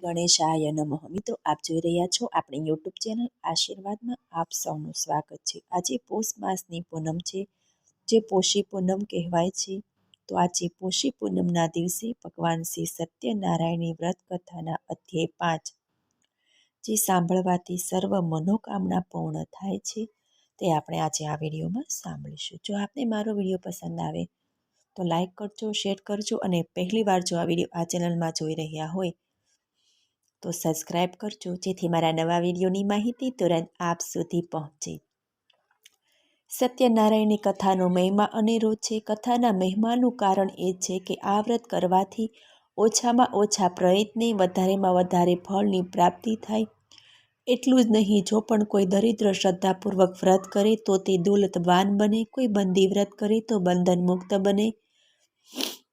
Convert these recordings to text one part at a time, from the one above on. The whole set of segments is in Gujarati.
ગણેશાય નમઃ. મિત્રો, આપ જોઈ રહ્યા છો આપણી યુટ્યુબ ચેનલ આશીર્વાદમાં આપ સૌનું સ્વાગત છે. આજે પોષ માસની પૂનમ છે, જે પોષી પૂનમ કહેવાય છે. તો આજે પોષી પૂનમના દિવસે ભગવાન શ્રી સત્યનારાયણની વ્રત કથાના અધ્યાય 5, જે સાંભળવાથી સર્વ મનોકામના પૂર્ણ થાય છે, તે આપણે આજે આ વિડીયોમાં સાંભળીશું. જો આપને મારો વિડીયો પસંદ આવે તો લાઈક કરજો, શેર કરજો, અને પહેલીવાર જો આ વિડીયો આ ચેનલમાં જોઈ રહ્યા હોય તો સબસ્ક્રાઈબ કરજો, જેથી મારા નવા વિડીયોની માહિતી તુરંત આપ સુધી પહોંચે. સત્યનારાયણની કથાનો મહિમા અનેરો છે. કથાના મહિમાનું કારણ એ છે કે આ વ્રત કરવાથી ઓછામાં ઓછા પ્રયત્ને વધારેમાં વધારે ફળની પ્રાપ્તિ થાય. એટલું જ નહીં, જો પણ કોઈ દરિદ્ર શ્રદ્ધાપૂર્વક વ્રત કરે તો તે દોલતવાન બને, કોઈ બંદી વ્રત કરે તો બંધન મુક્ત બને.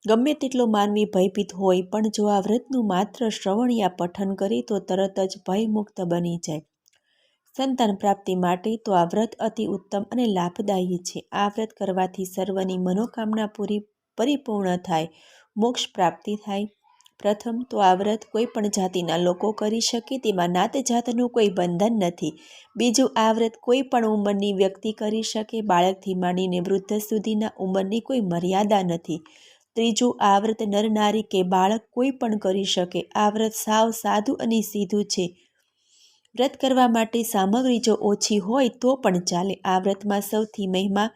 ગમે તેટલો માનવી ભયભીત હોય પણ જો આ વ્રતનું માત્ર શ્રવણ યા પઠન કરે તો તરત જ ભયમુક્ત બની જાય. સંતાન પ્રાપ્તિ માટે તો આ વ્રત અતિ ઉત્તમ અને લાભદાયી છે. આ વ્રત કરવાથી સર્વની મનોકામના પરિપૂર્ણ થાય, મોક્ષ પ્રાપ્તિ થાય. પ્રથમ તો આ વ્રત કોઈ પણ જાતિના લોકો કરી શકે, તેમાં નાત જાતનું કોઈ બંધન નથી. બીજું, આ વ્રત કોઈ પણ ઉંમરની વ્યક્તિ કરી શકે, બાળકથી માંડીને વૃદ્ધ સુધીના ઉંમરની કોઈ મર્યાદા નથી. ત્રીજું, આ વ્રત નર નારી કે બાળક કોઈ પણ કરી શકે. આ વ્રત સાવ સાદું અને સીધું છે. વ્રત કરવા માટે સામગ્રી જો ઓછી હોય તો પણ ચાલે. આ વ્રતમાં સૌથી મહિમા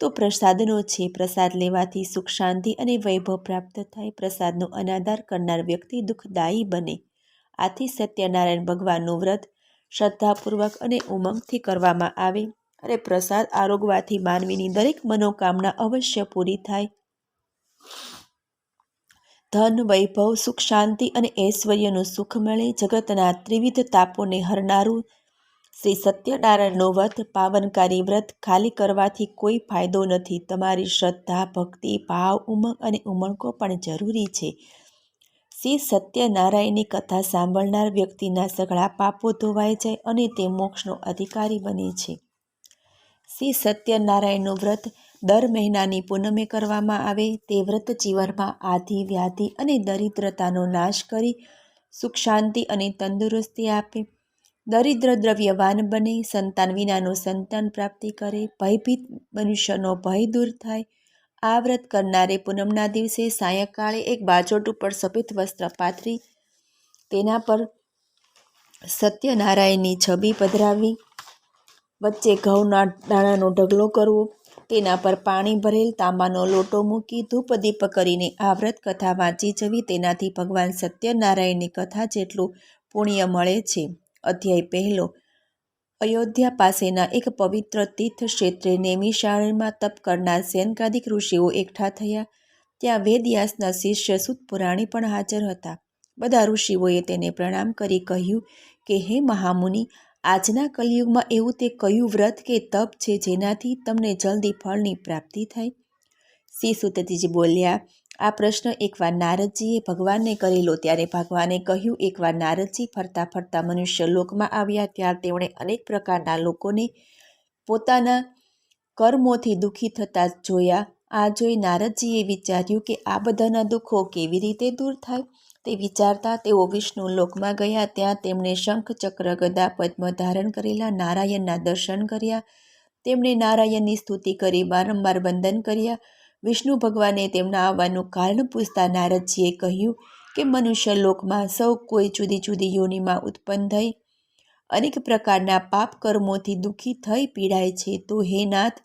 તો પ્રસાદનો છે. પ્રસાદ લેવાથી સુખ, શાંતિ અને વૈભવ પ્રાપ્ત થાય. પ્રસાદનો અનાદર કરનાર વ્યક્તિ દુઃખદાયી બને. આથી સત્યનારાયણ ભગવાનનું વ્રત શ્રદ્ધાપૂર્વક અને ઉમંગથી કરવામાં આવે અને પ્રસાદ આરોગવાથી માનવીની દરેક મનોકામના અવશ્ય પૂરી થાય. ધન, વૈભવ, સુખ, શાંતિ અને ઐશ્વર્યનું સુખ મળે. જગતના ત્રિવિધ તાપોને હરનારું શ્રી સત્યનારાયણનું વ્રત પાવનકારી વ્રત ખાલી કરવાથી કોઈ ફાયદો નથી. તમારી શ્રદ્ધા, ભક્તિ, ભાવ, ઉમંગ અને ઉમળકો પણ જરૂરી છે. શ્રી સત્યનારાયણની કથા સાંભળનાર વ્યક્તિના સઘળા પાપો ધોવાઈ જાય અને તે મોક્ષનો અધિકારી બને છે. શ્રી સત્યનારાયણનું વ્રત દર મહિનાની પૂનમે કરવામાં આવે. તે વ્રત જીવનમાં આધિ, વ્યાધિ અને દરિદ્રતાનો નાશ કરી સુખ, શાંતિ અને તંદુરસ્તી આપે. દરિદ્ર દ્રવ્યવાન બને, સંતાન વિનાનો સંતાન પ્રાપ્તિ કરે, ભયભીત મનુષ્યનો ભય દૂર થાય. આ વ્રત કરનારે પૂનમના દિવસે સાયંકાળે એક બાજોટ ઉપર સફેદ વસ્ત્ર પાથરી તેના પર સત્યનારાયણની છબી પધરાવવી, વચ્ચે ઘઉંના દાણાનો ઢગલો કરવો, તેના પર પાણી ભરેલ તાંબાનો લોટો મૂકી ધૂપ દીપ કરીને આ વ્રત કથા વાંચી જવી. તેનાથી ભગવાન સત્યનારાયણની કથા જેટલું પુણ્ય મળે છે. અધ્યાય 1. અયોધ્યા પાસેના એક પવિત્ર તીર્થ ક્ષેત્રે નૈમિષારણ્યમાં તપ કરનાર સનકાદિક ઋષિઓ એકઠા થયા. ત્યાં વેદવ્યાસના શિષ્ય સૂત પુરાણી પણ હાજર હતા. બધા ઋષિઓએ તેને પ્રણામ કરી કહ્યું કે હે મહામુનિ, આજના કલિયુગમાં એવું તે કયું વ્રત કે તપ છે જેનાથી તમને જલ્દી ફળની પ્રાપ્તિ થાય? શ્રી સૂતજી બોલ્યા, આ પ્રશ્ન એકવાર નારદજીએ ભગવાનને કરેલો. ત્યારે ભગવાને કહ્યું, એકવાર નારદજી ફરતા ફરતા મનુષ્ય લોકમાં આવ્યા. ત્યાં તેમણે અનેક પ્રકારના લોકોને પોતાના કર્મોથી દુઃખી થતા જોયા. આ જોઈ નારદજીએ વિચાર્યું કે આ બધાના દુઃખો કેવી રીતે દૂર થાય. તે વિચારતા તેઓ વિષ્ણુ લોકમાં ગયા. ત્યાં તેમણે શંખ, ચક્ર, ગદા, પદ્મ ધારણ કરેલા નારાયણના દર્શન કર્યા. તેમણે નારાયણની સ્તુતિ કરી વારંવાર વંદન કર્યા. વિષ્ણુ ભગવાને તેમના આવવાનું કારણ પૂછતા નારદજીએ કહ્યું કે મનુષ્ય લોકમાં સૌ કોઈ જુદી જુદી યોનિમાં ઉત્પન્ન થઈ અનેક પ્રકારના પાપ કર્મોથી દુઃખી થઈ પીડાય છે. તો હે નાથ,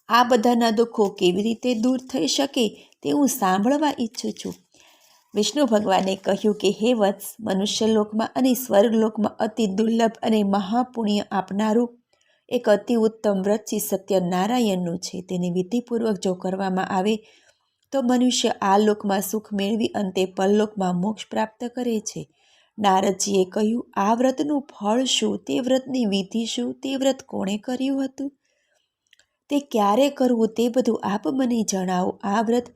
આ બધાના દુઃખો કેવી રીતે દૂર થઈ શકે તે હું સાંભળવા ઈચ્છું છું. વિષ્ણુ ભગવાને કહ્યું કે હે વત્સ, મનુષ્યલોકમાં અને સ્વર્ગલોકમાં અતિ દુર્લભ અને મહાપુણ્ય આપનારું એક અતિ ઉત્તમ વ્રત શ્રી સત્યનારાયણનું છે. તેને વિધિપૂર્વક જો કરવામાં આવે તો મનુષ્ય આ લોકમાં સુખ મેળવી અંતે પરલોકમાં મોક્ષ પ્રાપ્ત કરે છે. નારદજીએ કહ્યું, આ વ્રતનું ફળ શું? તે વ્રતની વિધિ શું? તે વ્રત કોણે કર્યું હતું? તે ક્યારે કરવું તે બધું આપ મને જણાવો. આ વ્રત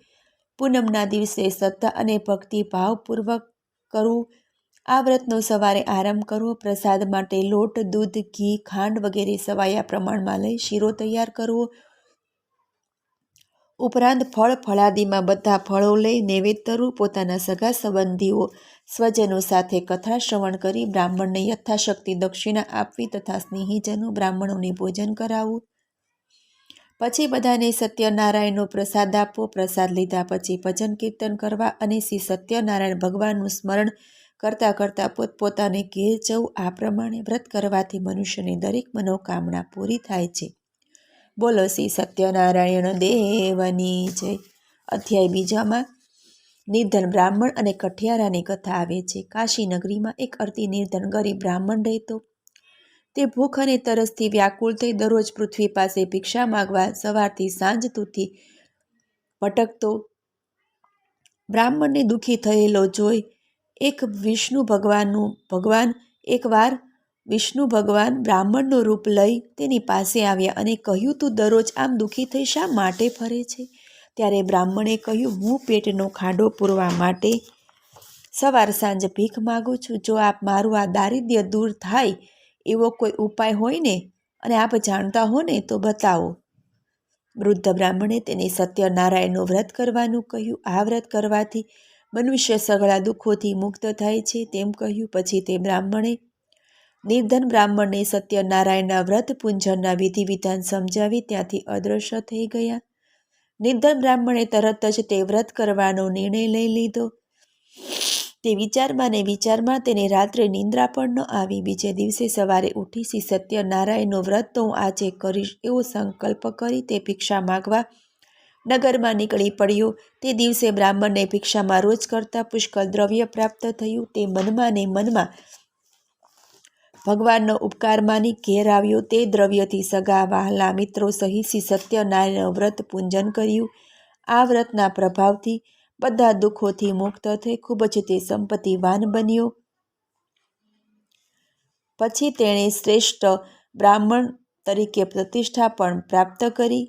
પૂનમના દિવસે શ્રદ્ધા અને ભક્તિ ભાવપૂર્વક કરવું. આ વ્રતનો સવારે આરંભ કરવો. પ્રસાદ માટે લોટ, દૂધ, ઘી, ખાંડ વગેરે સવાયા પ્રમાણમાં લઈ શીરો તૈયાર કરવો. ઉપરાંત ફળ ફળાદિમાં બધા ફળો લઈ નૈવેદ્ય ધરવું. પોતાના સગા સંબંધીઓ સ્વજનો સાથે કથા શ્રવણ કરી બ્રાહ્મણને યથાશક્તિ દક્ષિણા આપવી તથા સ્નેહીજનો બ્રાહ્મણોને ભોજન કરાવવું. પછી બધાને સત્યનારાયણનો પ્રસાદ આપવો. પ્રસાદ લીધા પછી ભજન કીર્તન કરવા અને શ્રી સત્યનારાયણ ભગવાનનું સ્મરણ કરતાં કરતાં પોતપોતાને ઘેર જવું. આ પ્રમાણે વ્રત કરવાથી મનુષ્યની દરેક મનોકામના પૂરી થાય છે. બોલો શ્રી સત્યનારાયણ દેવની જય. અધ્યાય બીજામાં નિર્ધન બ્રાહ્મણ અને કઠિયારાની કથા આવે છે. કાશી નગરીમાં એક અતિ નિર્ધન ગરીબ બ્રાહ્મણ રહેતો. તે ભૂખ અને તરસથી વ્યાકુળ થઈ દરરોજ પૃથ્વી પાસે ભિક્ષા માગવા સવારથી સાંજ સુધી ભટકતો. બ્રાહ્મણને દુઃખી થયેલો જોઈ એકવાર વિષ્ણુ ભગવાન બ્રાહ્મણનું રૂપ લઈ તેની પાસે આવ્યા અને કહ્યું, તું દરરોજ આમ દુઃખી થઈ શા માટે ફરે છે? ત્યારે બ્રાહ્મણે કહ્યું, હું પેટનો ખાડો પૂરવા માટે સવાર સાંજ ભીખ માગું છું. જો આપ મારું આ દારિદ્ર્ય દૂર થાય એવો કોઈ ઉપાય હોય ને અને આપ જાણતા હો ને તો બતાવો. વૃદ્ધ બ્રાહ્મણે તેને સત્યનારાયણનું વ્રત કરવાનું કહ્યું. આ વ્રત કરવાથી મનુષ્ય સઘળા દુઃખોથી મુક્ત થાય છે તેમ કહ્યું. પછી તે નિર્ધન બ્રાહ્મણને સત્યનારાયણના વ્રત પૂંજનના વિધિ વિધાન સમજાવી ત્યાંથી અદ્રશ્ય થઈ ગયા. નિર્ધન બ્રાહ્મણે તરત જ તે વ્રત કરવાનો નિર્ણય લઈ લીધો. તે વિચારમાં તેને રાત્રે નિંદ્રા પણ ન આવી. બીજે દિવસે સવારે ઉઠી શ્રી સત્યનારાયણનું વ્રત તો હું આજે કરીશ એવો સંકલ્પ કરી તે ભિક્ષા માગવા નગરમાં નીકળી પડ્યો. તે દિવસે બ્રાહ્મણને ભિક્ષામાં રોજ કરતાં પુષ્કળ દ્રવ્ય પ્રાપ્ત થયું. તે મનમાં ને મનમાં ભગવાનનો ઉપકાર માની ઘેર આવ્યો. તે દ્રવ્યથી સગા વહાલા મિત્રો સહિત શ્રી સત્યનારાયણનું વ્રત પૂંજન કર્યું. આ વ્રતના પ્રભાવથી બધા દુઃખોથી મુક્ત થઈ ખૂબ જ તે સંપત્તિવાન બન્યો. પછી તેણે શ્રેષ્ઠ બ્રાહ્મણ તરીકે પ્રતિષ્ઠા પણ પ્રાપ્ત કરી.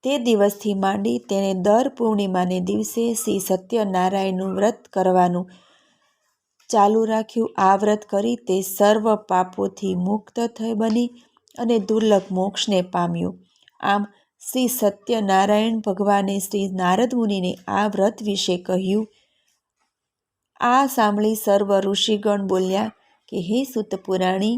તે દિવસથી માંડી તેણે દર પૂર્ણિમાને દિવસે શ્રી સત્યનારાયણનું વ્રત કરવાનું ચાલુ રાખ્યું. આ વ્રત કરી તે સર્વ પાપોથી મુક્ત બની અને દુર્લભ મોક્ષને પામ્યો. આમ શ્રી સત્યનારાયણ ભગવાને શ્રી નારદ મુનિને આ વ્રત વિશે કહ્યું. આ સાંભળી સર્વ ઋષિગણ બોલ્યા કે હે સૂત પુરાણી,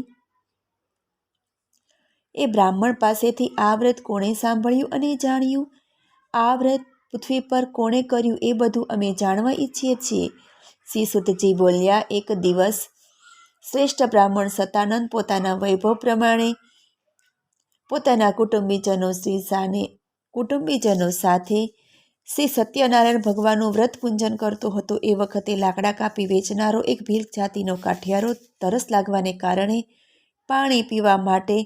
એ બ્રાહ્મણ પાસેથી આ વ્રત કોણે સાંભળ્યું અને જાણ્યું? આ વ્રત પૃથ્વી પર કોણે કર્યું એ બધું અમે જાણવા ઈચ્છીએ છીએ. શ્રી સૂતજી બોલ્યા, એક દિવસ શ્રેષ્ઠ બ્રાહ્મણ સતાનંદ પોતાના વૈભવ પ્રમાણે પોતાના કુટુંબીજનો સાથે શ્રી સત્યનારાયણ ભગવાનનું વ્રત પૂંજન કરતો હતો. એ વખતે લાકડા કાપી વેચનારો એક ભીલ જાતિનો કાઠિયારો તરસ લાગવાને કારણે પાણી પીવા માટે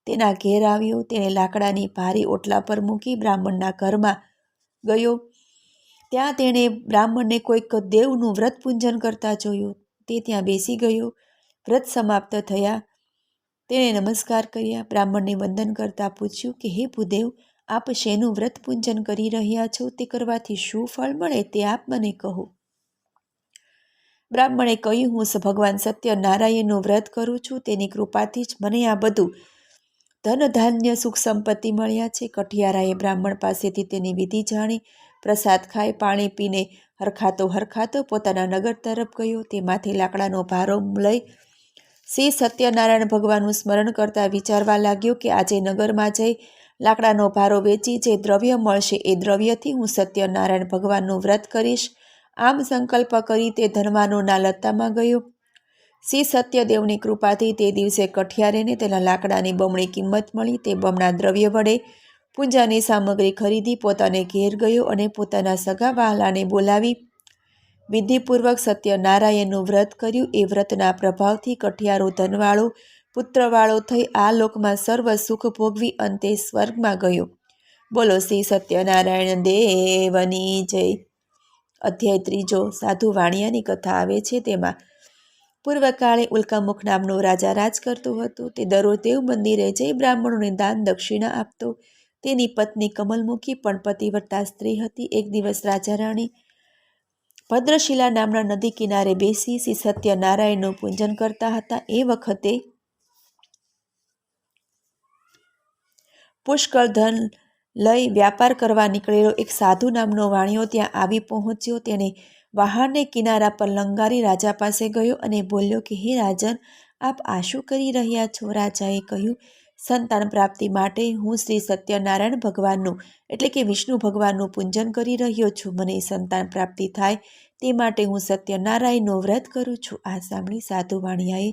તેના ઘેર આવ્યો. તેણે લાકડાની ભારી ઓટલા પર મૂકી બ્રાહ્મણના ઘરમાં ગયો. ત્યાં તેણે બ્રાહ્મણને કોઈક દેવનું વ્રત પૂંજન કરતા જોયું. તે ત્યાં બેસી ગયો. વ્રત સમાપ્ત થયા તેણે નમસ્કાર કર્યા. બ્રાહ્મણને વંદન કરતા પૂછ્યું કે હે ભૂદેવ, આપ શેનું વ્રત પૂંજન કરી રહ્યા છો? તે કરવાથી શું ફળ મળે તે આપ મને કહો. બ્રાહ્મણે કહ્યું, હું ભગવાન સત્યનારાયણનું વ્રત કરું છું. તેની કૃપાથી જ મને આ બધું ધન ધાન્ય સુખ સંપત્તિ મળ્યા છે. કઠિયારાએ બ્રાહ્મણ પાસેથી તેની વિધિ જાણી પ્રસાદ ખાઈ પાણી પીને હરખાતો પોતાના નગર તરફ ગયો. તેમાંથી લાકડાનો ભારો લઈ શ્રી સત્યનારાયણ ભગવાનનું સ્મરણ કરતા વિચારવા લાગ્યો કે આજે નગરમાં જઈ લાકડાનો ભારો વેચી જે દ્રવ્ય મળશે એ દ્રવ્યથી હું સત્યનારાયણ ભગવાનનું વ્રત કરીશ. આમ સંકલ્પ કરી તે ધનવાનોના લત્તામાં ગયો. શ્રી સત્યદેવની કૃપાથી તે દિવસે કઠિયારેને તેના લાકડાની બમણી કિંમત મળી. તે બમણા દ્રવ્ય વડે પૂજાની સામગ્રી ખરીદી પોતાને ઘેર ગયો અને પોતાના સગા વહાલાને બોલાવી વિધિપૂર્વક સત્યનારાયણનું વ્રત કર્યું. એ વ્રતના પ્રભાવથી કઠિયારો ધનવાળો પુત્રવાળો થઈ આ લોકમાં સર્વ સુખ ભોગવી અંતે સ્વર્ગમાં ગયો. બોલો શ્રી સત્યનારાયણ દેવની જય. અધ્યાય ત્રીજો સાધુ વાણિયાની કથા આવે છે. તેમાં પૂર્વકાળે ઉલ્કામુખ નામનો રાજા રાજ કરતો હતો. તે દરરોજ દેવ મંદિરે જઈ બ્રાહ્મણોને દાન દક્ષિણા આપતો. તેની પત્ની કમલમુખી પણ પતિવ્રતા સ્ત્રી હતી. એક દિવસ રાજા રાણી ભદ્રશિલા નામના નદી કિનારે બેસી શ્રી સત્યનારાયણનું પૂજન કરતા હતા. એ વખતે પુષ્કળ ધન લઈ વ્યાપાર કરવા નીકળેલો એક સાધુ નામનો વાણિયો ત્યાં આવી પહોંચ્યો. તેણે વહાણને કિનારા પર લંગારી રાજા પાસે ગયો અને બોલ્યો કે હે રાજન, આપ આ શું કરી રહ્યા છો? રાજાએ કહ્યું, સંતાન પ્રાપ્તિ માટે હું શ્રી સત્યનારાયણ ભગવાનનું એટલે કે વિષ્ણુ ભગવાનનું પૂજન કરી રહ્યો છું. મને સંતાન પ્રાપ્તિ થાય તે માટે હું સત્યનારાયણનું વ્રત કરું છું. આ સાંભળી સાધુ વાણિયાએ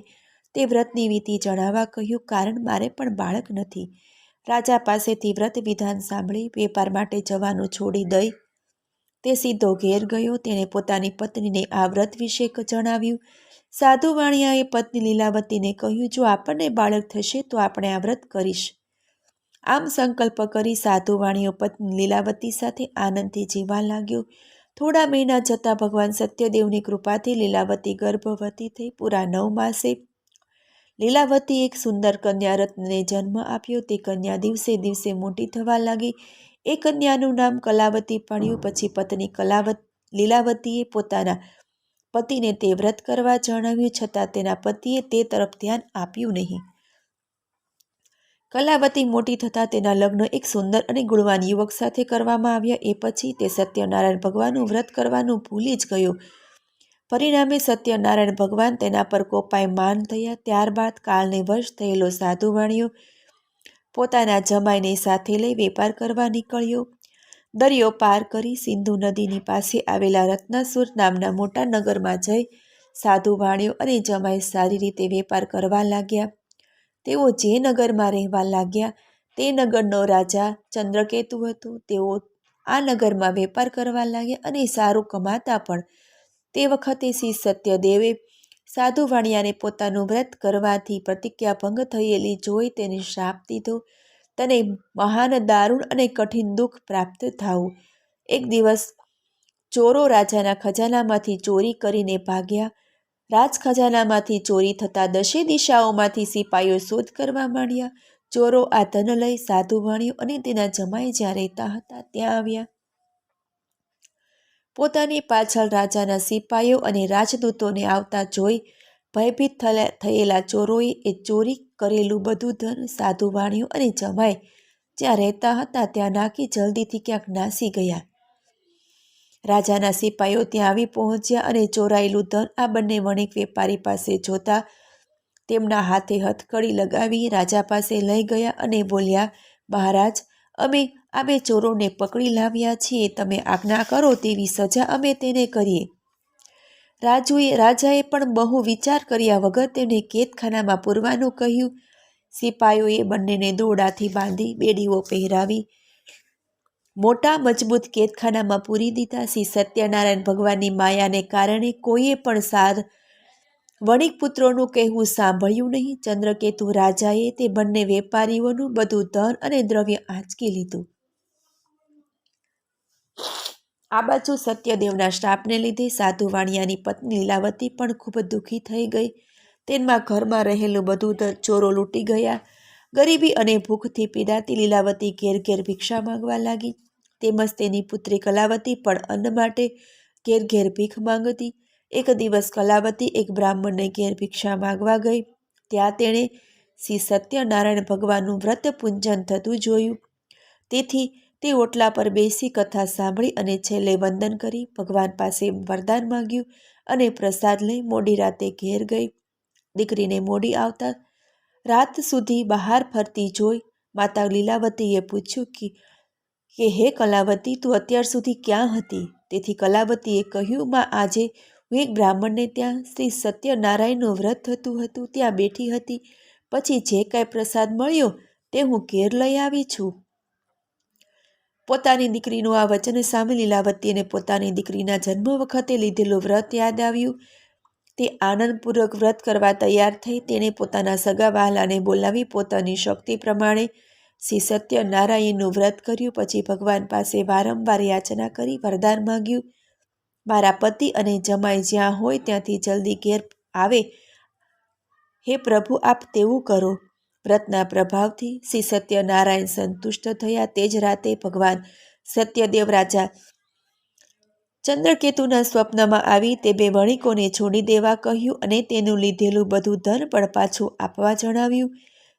તે વ્રતની વિધિ જણાવવા કહ્યું, કારણ મારે પણ બાળક નથી. રાજા પાસેથી વ્રત વિધાન સાંભળી વેપાર માટે જવાનું છોડી દઈ તે સીધો ઘેર ગયો. તેણે પોતાની પત્નીને આ વ્રત વિશે જણાવ્યું. સાધુ વાણિયાએ પત્ની લીલાવતીને કહ્યું, જો આપણને બાળક થશે તો આપણે આ વ્રત કરીશ. આમ સંકલ્પ કરી સાધુ વાણિયો પત્ની લીલાવતી સાથે આનંદથી જીવવા લાગ્યો. થોડા મહિના જતાં ભગવાન સત્યદેવની કૃપાથી લીલાવતી ગર્ભવતી થઈ. પૂરા 9 માસે લીલાવતી એક સુંદર કન્યા રત્નને જન્મ આપ્યો. તે કન્યા દિવસે દિવસે મોટી થવા લાગી. એ કન્યાનું નામ કલાવતી પડ્યું. પછી પત્ની લીલાવતીએ પોતાના પતિને તે વ્રત કરવા જણાવ્યું, છતાં તેના પતિએ તે તરફ ધ્યાન આપ્યું નહીં. કલાવતી મોટી થતાં તેના લગ્ન એક સુંદર અને ગુણવાન યુવક સાથે કરવામાં આવ્યા. એ પછી તે સત્યનારાયણ ભગવાનનું વ્રત કરવાનું ભૂલી જ ગયો. પરિણામે સત્યનારાયણ ભગવાન તેના પર કોપાયમાન થયા. ત્યારબાદ કાળને વશ થયેલો સાધુ વાણિયો પોતાના જમાઈને સાથે લઈ વેપાર કરવા નીકળ્યો. દરિયો પાર કરી સિંધુ નદીની પાસે આવેલા રત્નાસુર નામના મોટા નગરમાં જઈ સાધુ વાણિયો અને જમાઈ સારી રીતે વેપાર કરવા લાગ્યા. તેઓ જે નગરમાં રહેવા લાગ્યા તે નગરનો રાજા ચંદ્રકેતુ હતો. તેઓ આ નગરમાં વેપાર કરવા લાગ્યા અને સારું કમાતા પણ. તે વખતે શ્રી સત્યદેવે સાધુ વાણિયાને પોતાનું વ્રત કરવાથી પ્રતિજ્ઞાભંગ થયેલી જોઈ તેને શ્રાપ દીધો. તને મહાન દારૂણ અને કઠિન દુઃખ પ્રાપ્ત થાવું. એક દિવસ ચોરો રાજાના ખજાનામાંથી ચોરી કરીને ભાગ્યા. રાજ ખજાનામાંથી ચોરી થતાં 10 દિશાઓમાંથી સિપાઈઓ શોધ કરવા માંડ્યા. ચોરો આ ધન લઈ સાધુ વાણિયો અને તેના જમાઈ જ્યાં રહેતા હતા ત્યાં આવ્યા. પોતાની પાછળ રાજાના સિપાઈઓ અને રાજદૂતોને આવતા જોઈ ભયભીત થયેલા ચોરોએ એ ચોરી કરેલું બધું ધન સાધુ વાણિયો અને જમાઈ જ્યાં રહેતા હતા ત્યાં નાખી જલ્દીથી ક્યાંક નાસી ગયા. રાજાના સિપાઈઓ ત્યાં આવી પહોંચ્યા અને ચોરાયેલું ધન આ બંને વણિક વેપારી પાસે જોતા તેમના હાથે હથકડી લગાવી રાજા પાસે લઈ ગયા અને બોલ્યા, મહારાજ, અમે આ 2 ચોરોને પકડી લાવ્યા છીએ. તમે આજ્ઞા કરો તેવી સજા અમે તેને કરીએ. રાજાએ પણ બહુ વિચાર કર્યા વગર તેમને કેદખાનામાં પૂરવાનું કહ્યું. સિપાઈઓએ બંનેને દોરડાથી બાંધી બેડીઓ પહેરાવી મોટા મજબૂત કેદખાનામાં પૂરી દીધા. શ્રી સત્યનારાયણ ભગવાનની માયાને કારણે કોઈએ પણ વણિક પુત્રોનું કહેવું સાંભળ્યું નહીં. ચંદ્રકેતુ રાજાએ તે બંને વેપારીઓનું બધું ધન અને દ્રવ્ય આંચકી લીધું. આ બાજુ સત્યદેવના શ્રાપને લીધે સાધુ વાણિયાની પત્ની લીલાવતી પણ ખૂબ દુઃખી થઈ ગઈ. તેમાં ઘરમાં રહેલું બધું ચોરો લૂંટી ગયા. ગરીબી અને ભૂખથી પીડાતી લીલાવતી ઘેર ઘેર ભિક્ષા માંગવા લાગી. તેમજ તેની પુત્રી કલાવતી પણ અન્ન માટે ઘેર ઘેર ભીખ માંગતી. એક દિવસ કલાવતી એક બ્રાહ્મણને ઘેર ભિક્ષા માંગવા ગઈ. ત્યાં તેણે શ્રી સત્યનારાયણ ભગવાનનું વ્રત પૂજન થતું જોયું. તેથી તે ઓટલા પર બેસી કથા સાંભળી અને છેલ્લે વંદન કરી ભગવાન પાસે વરદાન માંગ્યું અને પ્રસાદ લઈ મોડી રાતે ઘેર ગઈ. દીકરીને મોડી આવતા રાત સુધી બહાર ફરતી જોઈ માતા લીલાવતીએ પૂછ્યું કે હે કલાવતી, તું અત્યાર સુધી ક્યાં હતી? તેથી કલાવતીએ કહ્યું, માં, આજે હું એક બ્રાહ્મણને ત્યાં શ્રી સત્યનારાયણનું વ્રત થતું હતું ત્યાં બેઠી હતી. પછી જે કાંઈ પ્રસાદ મળ્યો તે હું ઘેર લઈ આવી છું. પોતાની દીકરીનું આ વચન સાંભળી લીલાવતીને પોતાની દીકરીના જન્મ વખતે લીધેલું વ્રત યાદ આવ્યું. તે આનંદપૂર્વક વ્રત કરવા તૈયાર થઈ. તેણે પોતાના સગા વહાલાને બોલાવી પોતાની શક્તિ પ્રમાણે શ્રી સત્યનારાયણનું વ્રત કર્યું. પછી ભગવાન પાસે વારંવાર યાચના કરી વરદાન માંગ્યું, મારા પતિ અને જમાઈ જ્યાં હોય ત્યાંથી જલ્દી ઘેર આવે. હે પ્રભુ, આપ તેવું કરો. વ્રતના પ્રભાવથી શ્રી સત્યનારાયણ સંતુષ્ટ થયા. તે જ રાતે ભગવાન સત્યદેવ રાજા ચંદ્રકેતુના સ્વપ્નમાં આવી તે 2 વણિકોને છોડી દેવા કહ્યું અને તેનું લીધેલું બધું ધન પણ પાછું આપવા જણાવ્યું.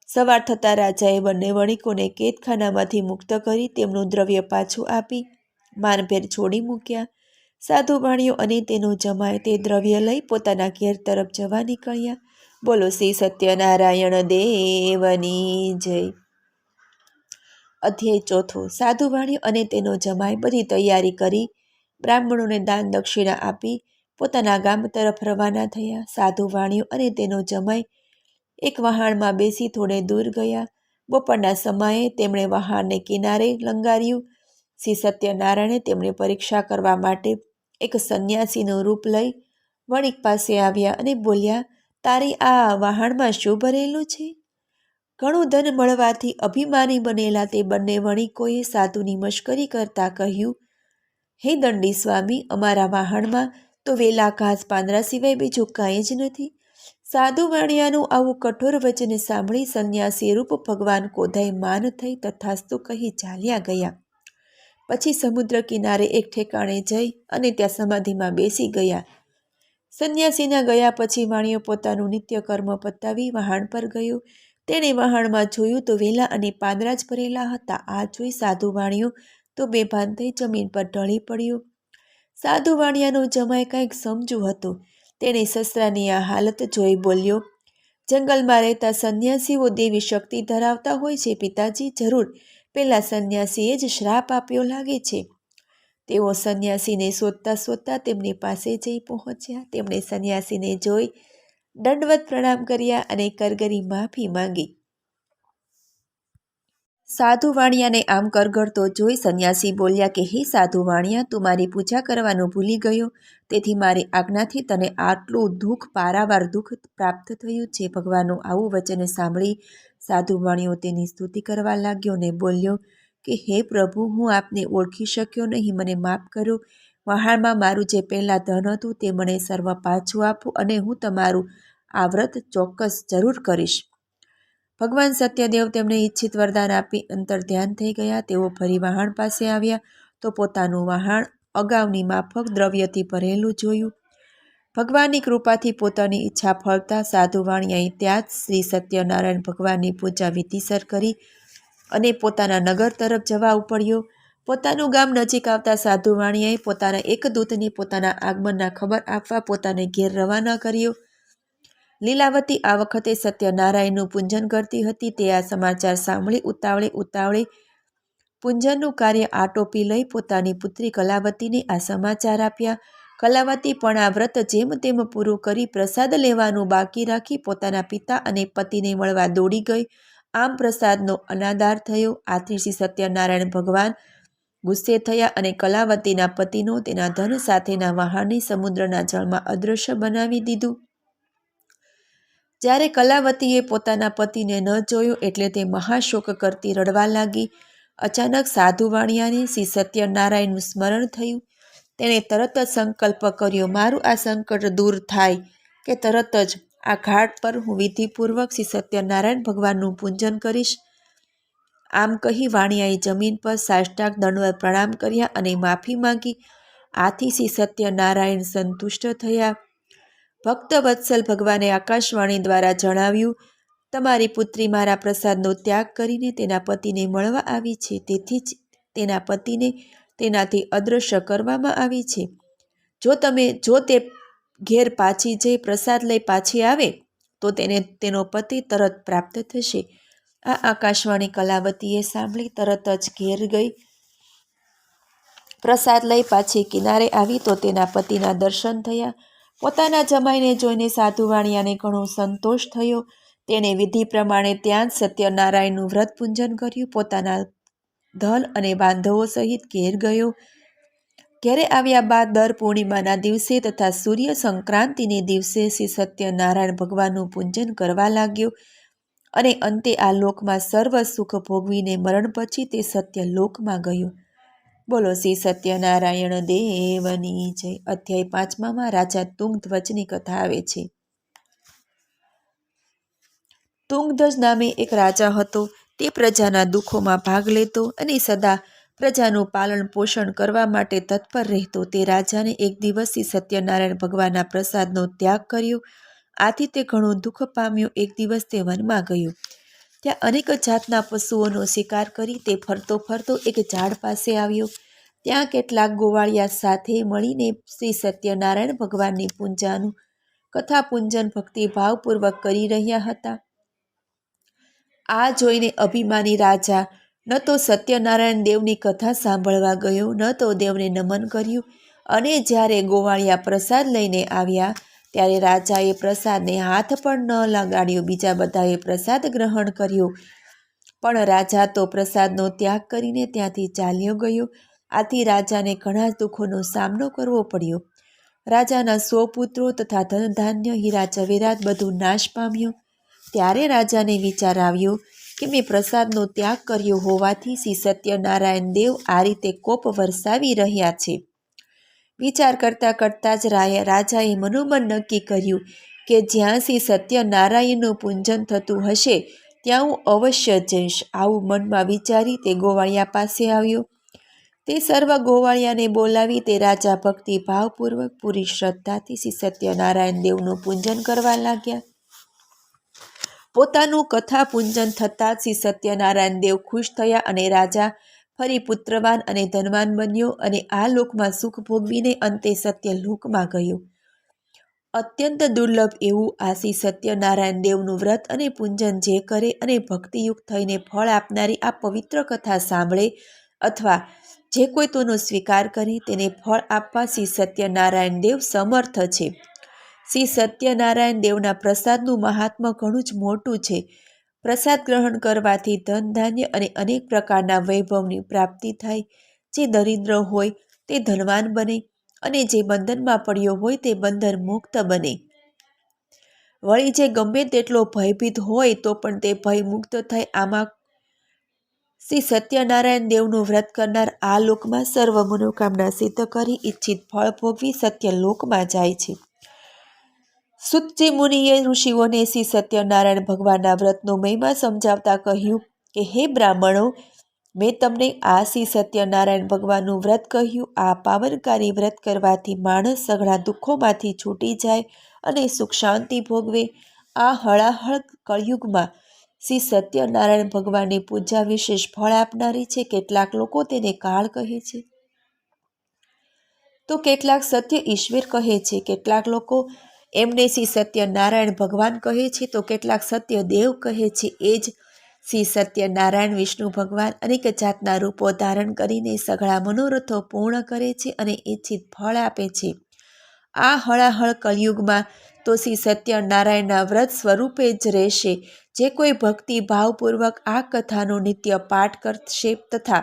સવાર થતાં રાજાએ બંને વણિકોને કેદખાનામાંથી મુક્ત કરી તેમનું દ્રવ્ય પાછું આપી માનભેર છોડી મૂક્યા. સાધુ ભાણિયો અને તેનો જમાય તે દ્રવ્ય લઈ પોતાના ઘેર તરફ જવા નીકળ્યા. બોલો શ્રી સત્યનારાયણ દેવની જય. અધ્યાય ચોથો. સાધુ ભાણિયો અને તેનો જમાય બધી તૈયારી કરી બ્રાહ્મણોને દાન દક્ષિણા આપી પોતાના ગામ તરફ રવાના થયા. સાધુ ભાણિયો અને તેનો જમાય એક વહાણમાં બેસી થોડે દૂર ગયા. બપોરના સમયે તેમણે વહાણને કિનારે લંગાર્યું. શ્રી સત્યનારાયણે તેમની પરીક્ષા કરવા માટે એક સંન્યાસીનું રૂપ લઈ વણિક પાસે આવ્યા અને બોલ્યા, તારી આ વહાણમાં શું ભરેલું છે? ઘણું ધન મળવાથી અભિમાની બનેલા તે બંને વણિકોએ સાધુની મશ્કરી કરતા કહ્યું, હે દંડી સ્વામી, અમારા વહાણમાં તો વેલા ઘાસ પાંદડા સિવાય બીજું કાંઈ જ નથી. સાધુ વાણિયાનું આવું કઠોર વચન સાંભળી સંન્યાસી રૂપ ભગવાન કોધાય માન થઈ તથાસ્તુ કહી ચાલ્યા ગયા. પછી સમુદ્ર કિનારે એક ઠેકાણે જઈ અને ત્યાં સમાધિમાં બેસી ગયા. સંન્યાસીના ગયા પછી વાણિયો પોતાનું નિત્ય કર્મ પતાવી વહાણ પર ગયો. તેણે વહાણમાં જોયું તો વેલા અને પાંદડા જ ભરેલા હતા. આ જોઈ સાધુ વાણિયો તો બેભાન થઈ જમીન પર ઢળી પડ્યો. સાધુ વાણિયાનો જમાય કંઈક સમજુ હતો. તેણે સસરાની આ હાલત જોઈ બોલ્યો, જંગલમાં રહેતા સંન્યાસીઓ દેવી શક્તિ ધરાવતા હોય છે પિતાજી. જરૂર પેલા સંન્યાસીએ જ શ્રાપ આપ્યો લાગે છે. તેઓ સંન્યાસીને શોધતા શોધતા તેમની પાસે જઈ પહોંચ્યા. તેમણે સંન્યાસીને જોઈ દંડવત પ્રણામ કર્યા અને કરગરી માફી માંગી. સાધુ વાણિયાને આમ કરગરતો જોઈ સંન્યાસી બોલ્યા કે હે સાધુ વાણિયા, તું મારી પૂજા કરવાનું ભૂલી ગયો, તેથી મારી આજ્ઞાથી તને આટલું દુઃખ, પારાવાર દુઃખ પ્રાપ્ત થયું છે. ભગવાનનું આવું વચન સાંભળી સાધુ વાણિયો તેની સ્તુતિ કરવા લાગ્યો ને બોલ્યો કે હે પ્રભુ, હું આપને ઓળખી શક્યો નહીં, મને માફ કરો. વહાણમાં મારું જે પહેલાં ધન હતું તે મને સર્વ પાછું આપો અને હું તમારું આ વ્રત ચોક્કસ જરૂર કરીશ. ભગવાન સત્યદેવ તેમને ઈચ્છિત વરદાન આપી અંતર ધ્યાન થઈ ગયા. તેઓ ફરી વહાણ પાસે આવ્યા તો પોતાનું વહાણ અગાઉની માફક દ્રવ્યથી ભરેલું જોયું. ભગવાનની કૃપાથી પોતાની ઈચ્છા ફળતા સાધુ વાણિયાએ ત્યાં જ શ્રી સત્યનારાયણ ભગવાનની પૂજા વિધિસર કરી અને પોતાના નગર તરફ જવા ઉપડ્યો. પોતાનું ગામ નજીક આવતા સાધુ વાણિયાએ પોતાના એક દૂતને પોતાના આગમનના ખબર આપવા પોતાને ઘેર રવાના કર્યો. લીલાવતી આ વખતે સત્યનારાયણનું પૂજન કરતી હતી. તે આ સમાચાર સાંભળી ઉતાવળે પૂજનનું કાર્ય આટોપી લઈ પોતાની પુત્રી કલાવતીને આ સમાચાર આપ્યા. કલાવતી પણ આ વ્રત જેમ તેમ પૂરું કરી પ્રસાદ લેવાનું બાકી રાખી પોતાના પિતા અને પતિને મળવા દોડી ગઈ. આમ પ્રસાદનો અનાદાર થયો. આથી શ્રી સત્યનારાયણ ભગવાન ગુસ્સે થયા અને કલાવતીના પતિનો તેના ધન સાથેના વહાણને સમુદ્રના જળમાં અદૃશ્ય બનાવી દીધું. જ્યારે કલાવતીએ પોતાના પતિને ન જોયો એટલે તે મહાશોક કરતી રડવા લાગી. અચાનક સાધુ વાણિયાને શ્રી સત્યનારાયણનું સ્મરણ થયું. તેણે તરત જ સંકલ્પ કર્યો, મારું આ સંકટ દૂર થાય કે તરત જ આ ઘાટ પર હું વિધિપૂર્વક શ્રી સત્યનારાયણ ભગવાનનું પૂજન કરીશ. આમ કહી વાણિયાએ જમીન પર સાષ્ટાંગ દંડવત પ્રણામ કર્યા અને માફી માંગી. આથી શ્રી સત્યનારાયણ સંતુષ્ટ થયા. ભક્ત વત્સલ ભગવાને આકાશવાણી દ્વારા જણાવ્યું, તમારી પુત્રી મારા પ્રસાદનો ત્યાગ કરીને તેના પતિને મળવા આવી છે. તેથી જ તેના પતિને તેનાથી અદૃશ્ય કરવામાં આવી છે. જો તે ઘેર પાછી જઈ પ્રસાદ લઈ પાછી આવે તો તેને તેનો પતિ તરત પ્રાપ્ત થશે. આ આકાશવાણી કલાવતીએ સાંભળી તરત જ ઘેર ગઈ. પ્રસાદ લઈ પાછી કિનારે આવી તો તેના પતિના દર્શન થયા. પોતાના જમાઈને જોઈને સાધુ વાણિયાને ઘણો સંતોષ થયો. તેણે વિધિ પ્રમાણે ત્યાં જ સત્યનારાયણનું વ્રત પૂજન કર્યું. પોતાના ધન અને બાંધવો સહિત ઘેર ગયો. ઘેરે આવ્યા બાદ દર પૂર્ણિમાના દિવસે તથા સૂર્ય સંક્રાંતિને દિવસે શ્રી સત્યનારાયણ ભગવાનનું પૂજન કરવા લાગ્યો અને અંતે આ લોકમાં સર્વ સુખ ભોગવીને મરણ પછી તે સત્ય લોકમાં ગયો. બોલો શ્રી સત્યનારાયણ દેવની જય. અધ્યાય 5માં રાજા તુંગધ્વજની કથા આવે છે. તુંગધ્વજ નામે એક રાજા હતો. તે પ્રજાના દુઃખોમાં ભાગ લેતો અને સદા પ્રજાનું પાલન પોષણ કરવા માટે તત્પર રહેતો. તે રાજાને એક દિવસ શ્રી સત્યનારાયણ ભગવાનના પ્રસાદનો ત્યાગ કર્યો. આથી તે ઘણો દુઃખ પામ્યો. એક દિવસ તે વનમાં ગયો. ત્યાં અનેક જાતના પશુઓનો શિકાર કરી તે ફરતો એક ઝાડ પાસે આવ્યો. ત્યાં કેટલાક ગોવાળિયા સાથે મળીને શ્રી સત્યનારાયણ ભગવાનની પૂજાનું કથા પૂજન ભક્તિભાવપૂર્વક કરી રહ્યા હતા. આ જોઈને અભિમાની રાજા ન તો સત્યનારાયણ દેવની કથા સાંભળવા ગયો, ન તો દેવને નમન કર્યું. અને જ્યારે ગોવાળિયા પ્રસાદ લઈને આવ્યા ત્યારે રાજાએ પ્રસાદને હાથ પણ ન લગાડ્યો. બીજા બધાએ પ્રસાદ ગ્રહણ કર્યો, પણ રાજા તો પ્રસાદનો ત્યાગ કરીને ત્યાંથી ચાલ્યો ગયો. આથી રાજાને ઘણા દુઃખોનો સામનો કરવો પડ્યો. રાજાના 100 પુત્રો તથા ધનધાન્ય હીરા જવેરાત બધું નાશ પામ્યું. ત્યારે રાજાને વિચાર આવ્યો કે મેં પ્રસાદનો ત્યાગ કર્યો હોવાથી શ્રી સત્યનારાયણ દેવ આ રીતે કોપ વરસાવી રહ્યા છે. વિચાર કરતાં કરતાં જ રાજાએ મનોમન નક્કી કર્યું કે જ્યાં શ્રી સત્યનારાયણનું પૂજન થતું હશે ત્યાં હું અવશ્ય જઈશ. આવું મનમાં વિચારી તે ગોવાળિયા પાસે આવ્યો. તે સર્વ ગોવાળિયાને બોલાવી તે રાજા ભક્તિભાવપૂર્વક પૂરી શ્રદ્ધાથી શ્રી સત્યનારાયણ દેવનું પૂજન કરવા લાગ્યા. પોતાનું કથા પૂજન થતાં શ્રી સત્યનારાયણ દેવ ખુશ થયા અને રાજા ફરી પુત્રવાન અને ધનવાન બન્યો અને આ લોકમાં સુખ ભોગવીને અંતે સત્યલોકમાં ગયો. અત્યંત દુર્લભ એવું આ શ્રી સત્યનારાયણ દેવનું વ્રત અને પૂજન જે કરે અને ભક્તિયુક્ત થઈને ફળ આપનારી આ પવિત્ર કથા સાંભળે અથવા જે કોઈ તેનો સ્વીકાર કરે તેને ફળ આપવા શ્રી સત્યનારાયણ દેવ સમર્થ છે. શ્રી સત્યનારાયણ દેવના પ્રસાદનું મહાત્મ્ય ઘણું જ મોટું છે. પ્રસાદ ગ્રહણ કરવાથી ધન ધાન્ય અને અનેક પ્રકારના વૈભવની પ્રાપ્તિ થાય. જે દરિદ્ર હોય તે ધનવાન બને અને જે બંધનમાં પડ્યો હોય તે બંધન મુક્ત બને. વળી જે ગમે તેટલો ભયભીત હોય તો પણ તે ભય મુક્ત થાય. આમાં શ્રી સત્યનારાયણ દેવનું વ્રત કરનાર આ લોકમાં સર્વ મનોકામના સિદ્ધ કરી ઈચ્છિત ફળ ભોગવી સત્યલોકમાં જાય છે. સુતજી મુનિએ ઋષિઓને શ્રી સત્યનારાયણ ભગવાનના વ્રતનો મહિમા સમજાવતા કહ્યું કે હે બ્રાહ્મણો, મેં તમને આ શ્રી સત્યનારાયણ ભગવાનનું વ્રત કહ્યું. આ પાવનકારી વ્રત કરવાથી માણસ સઘળા દુઃખોમાંથી છૂટી જાય અને સુખ શાંતિ ભોગવે. આ હળાહળ કળયુગમાં શ્રી સત્યનારાયણ ભગવાનની પૂજા વિશેષ ફળ આપનારી છે. કેટલાક લોકો તેને કાળ કહે છે તો કેટલાક સત્ય ઈશ્વર કહે છે. કેટલાક લોકો એમને શ્રી સત્યનારાયણ ભગવાન કહે છે તો કેટલાક સત્ય દેવ કહે છે. એ જ શ્રી સત્યનારાયણ વિષ્ણુ ભગવાન અનેક જાતના રૂપો ધારણ કરીને સઘળા મનોરથો પૂર્ણ કરે છે અને ઈચ્છિત ફળ આપે છે. આ હળાહળ કળયુગમાં તો શ્રી સત્યનારાયણના વ્રત સ્વરૂપે જ રહેશે. જે કોઈ ભક્તિ ભાવપૂર્વક આ કથાનો નિત્ય પાઠ કરશે તથા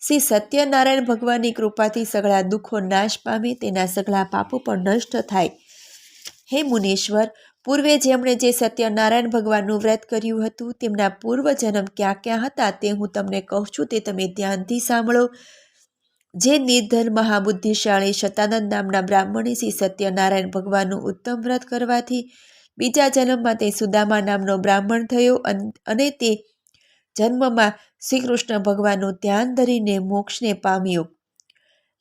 શ્રી સત્યનારાયણ ભગવાનની કૃપાથી સઘળા દુઃખો નાશ પામે, તેના સઘળા પાપો પણ નષ્ટ થાય. હે મુનીશ્વર, પૂર્વે જેમણે જે સત્યનારાયણ ભગવાનનું વ્રત કર્યું હતું તેમના પૂર્વ જન્મ ક્યાં ક્યાં હતા તે હું તમને કહું છું, તે તમે ધ્યાનથી સાંભળો. જે નિર્ધન મહાબુદ્ધિશાળી શતાનંદ નામના બ્રાહ્મણે શ્રી સત્યનારાયણ ભગવાનનું ઉત્તમ વ્રત કરવાથી બીજા જન્મમાં તે સુદામા નામનો બ્રાહ્મણ થયો અને તે જન્મમાં શ્રી કૃષ્ણ ભગવાનનું ધ્યાન ધરીને મોક્ષને પામ્યો.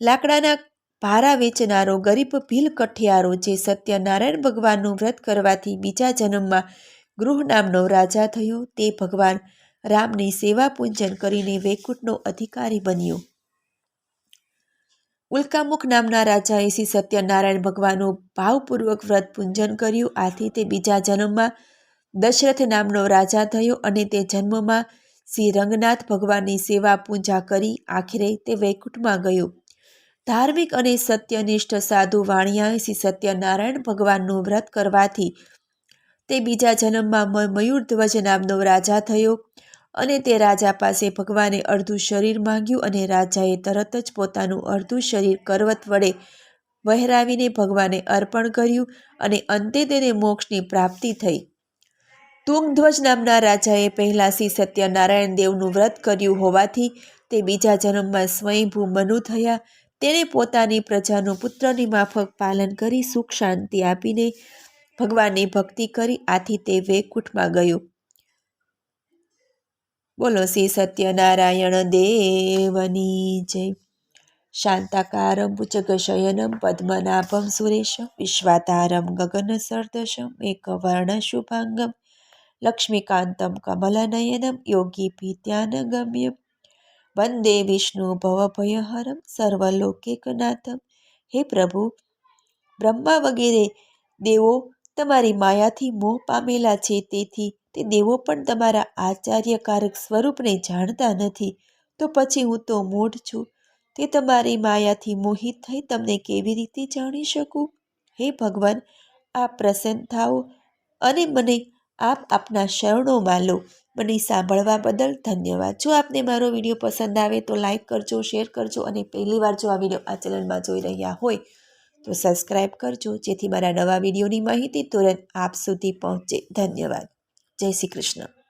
લાકડાના ભારા વેચનારો ગરીબ ભીલ કઠિયારો જે સત્યનારાયણ ભગવાનનું વ્રત કરવાથી બીજા જન્મમાં ગૃહ નામનો રાજા થયો, તે ભગવાન રામની સેવા પૂજન કરીને વૈકુંઠનો અધિકારી બન્યો. ઉલ્કામુખ નામના રાજાએ શ્રી સત્યનારાયણ ભગવાનનું ભાવપૂર્વક વ્રત પૂજન કર્યું. આથી તે બીજા જન્મમાં દશરથ નામનો રાજા થયો અને તે જન્મમાં શ્રી રંગનાથ ભગવાનની સેવા પૂજા કરી આખરે તે વૈકુંઠમાં ગયો. ધાર્મિક અને સત્યનિષ્ઠ સાધુ વાણિયાએ શ્રી સત્યનારાયણ ભગવાનનું વ્રત કરવાથી તે બીજા જન્મમાં મયુરધ્વજ નામનો રાજા થયો અને તે રાજા પાસે ભગવાને અડધું શરીર માંગ્યું અને રાજાએ તરત જ પોતાનું અડધું શરીર કરવત વડે વહેરાવીને ભગવાને અર્પણ કર્યું અને અંતે તેને મોક્ષની પ્રાપ્તિ થઈ. તુંગધ્વજ નામના રાજાએ પહેલા શ્રી સત્યનારાયણ દેવનું વ્રત કર્યું હોવાથી તે બીજા જન્મમાં સ્વયંભૂ મનુ થયા. તેણે પોતાની પ્રજાનું પુત્રની માફક પાલન કરી સુખ શાંતિ આપીને ભગવાનની ભક્તિ કરી. આથી તે વૈકુંઠમાં ગયો. બોલો શ્રી સત્યનારાયણ દેવની જય. શાંતાકારમ ભુજગશયનમ પદ્મનાભમ સુરેશમ વિશ્વાતારમ ગગન સદૃશમ એકવર્ણ શુભાંગમ લક્ષ્મીકાંતમ કમલનયનમ યોગી ભીત્યાનગમ્યમ વંદે વિષ્ણુ ભવભયહરમ સર્વલોકૈકનાથમ. હે પ્રભુ, બ્રહ્મા વગેરે દેવો તમારી માયાથી મોહ પામેલા છે, તેથી તે દેવો પણ તમારા આચાર્યકારક સ્વરૂપને જાણતા નથી. તો પછી હું તો મૂઢ છું, તે તમારી માયાથી મોહિત થઈ તમને કેવી રીતે જાણી શકું? હે ભગવાન, આપ પ્રસન્ન થાઓ અને મને આપ આપના શરણોમાં લો. મને સાંભળવા બદલ ધન્યવાદ. જો આપને મારો વિડીયો પસંદ આવે તો લાઈક કરજો, શેર કરજો અને પહેલીવાર જો આ વિડીયો આ ચેનલમાં જોઈ રહ્યા હોય તો સબસ્ક્રાઈબ કરજો, જેથી મારા નવા વિડીયોની માહિતી તુરંત આપ સુધી પહોંચે. ધન્યવાદ. જય શ્રી કૃષ્ણ.